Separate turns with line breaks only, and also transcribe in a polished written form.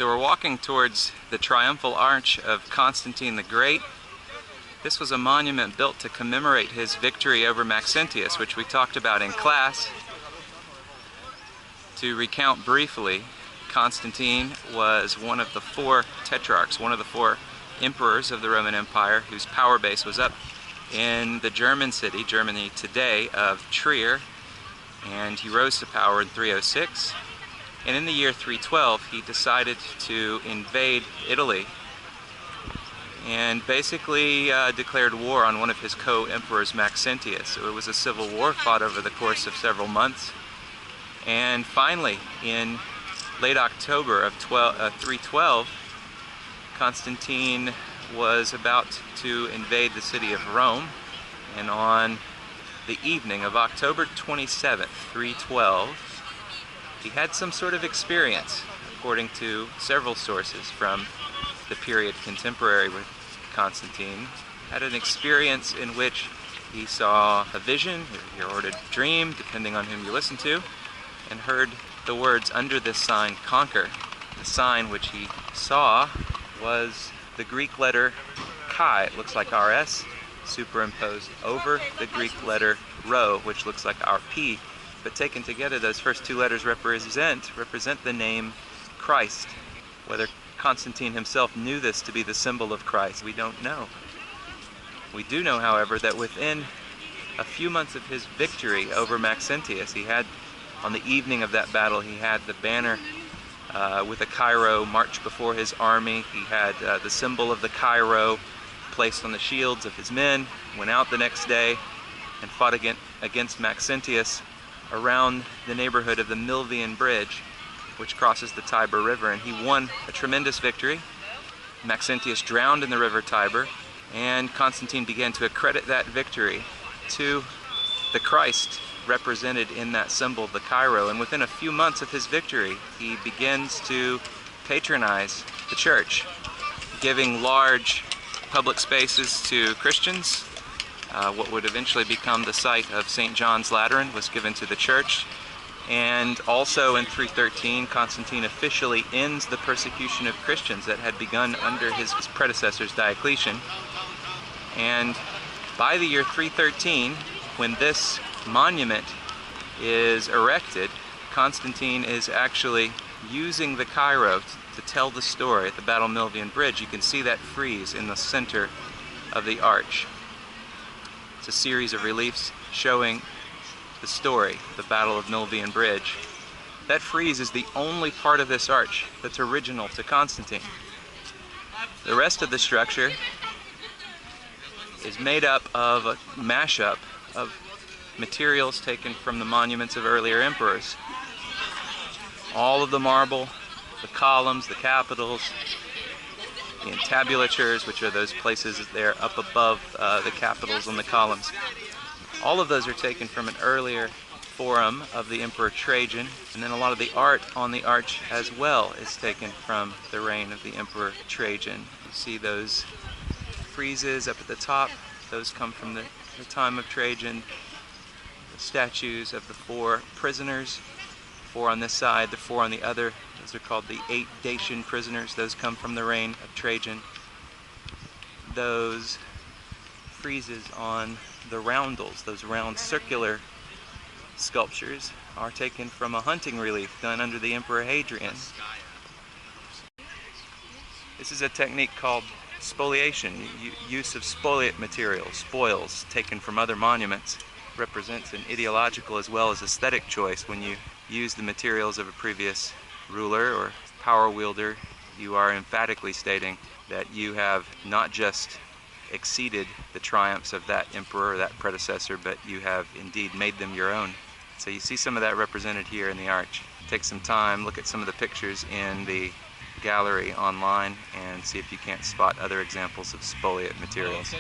So we're walking towards the triumphal arch of Constantine the Great. This was a monument built to commemorate his victory over Maxentius, which we talked about in class. To recount briefly, Constantine was one of the four tetrarchs, one of the four emperors of the Roman Empire, whose power base was up in the German city, Germany today, of Trier, and he rose to power in 306. And in the year 312, he decided to invade Italy and basically declared war on one of his co-emperors, Maxentius. So it was a civil war fought over the course of several months. And finally, in late October of 312, Constantine was about to invade the city of Rome, and on the evening of October 27th, 312, he had some sort of experience, according to several sources from the period contemporary with Constantine. Had an experience in which he saw a vision, or a dream, depending on whom you listen to, and heard the words, "Under this sign, conquer." The sign which he saw was the Greek letter chi, it looks like RS, superimposed over the Greek letter rho, which looks like RP. But taken together, those first two letters represent the name Christ. Whether Constantine himself knew this to be the symbol of Christ, we don't know. We do know, however, that within a few months of his victory over Maxentius, he had, on the evening of that battle, he had the banner with a Cairo march before his army. He had the symbol of the Cairo placed on the shields of his men, went out the next day and fought against Maxentius around the neighborhood of the Milvian Bridge, which crosses the Tiber River, and he won a tremendous victory. Maxentius drowned in the river Tiber, and Constantine began to accredit that victory to the Christ represented in that symbol, the Cairo. And within a few months of his victory, he begins to patronize the church, giving large public spaces to Christians. What would eventually become the site of St. John's Lateran was given to the church. And also in 313, Constantine officially ends the persecution of Christians that had begun under his predecessors, Diocletian. And by the year 313, when this monument is erected, Constantine is actually using the Cairo to tell the story at the Battle of Milvian Bridge. You can see that frieze in the center of the arch. It's a series of reliefs showing the story, the Battle of Milvian Bridge. That frieze is the only part of this arch that's original to Constantine. The rest of the structure is made up of a mashup of materials taken from the monuments of earlier emperors. All of the marble, the columns, the capitals, the entablatures, which are those places there up above the capitals and the columns. All of those are taken from an earlier forum of the Emperor Trajan, and then a lot of the art on the arch as well is taken from the reign of the Emperor Trajan. You see those friezes up at the top, those come from the time of Trajan. The statues of the four prisoners, four on this side, the four on the other, those are called the 8 Dacian prisoners. Those come from the reign of Trajan. Those friezes on the roundels, those round circular sculptures, are taken from a hunting relief done under the Emperor Hadrian. This is a technique called spoliation, use of spoliate materials, spoils taken from other monuments. Represents an ideological as well as aesthetic choice. When you use the materials of a previous ruler or power wielder, you are emphatically stating that you have not just exceeded the triumphs of that emperor or that predecessor, but you have indeed made them your own. So you see some of that represented here in the arch. Take some time, look at some of the pictures in the gallery online, and see if you can't spot other examples of spoliate materials.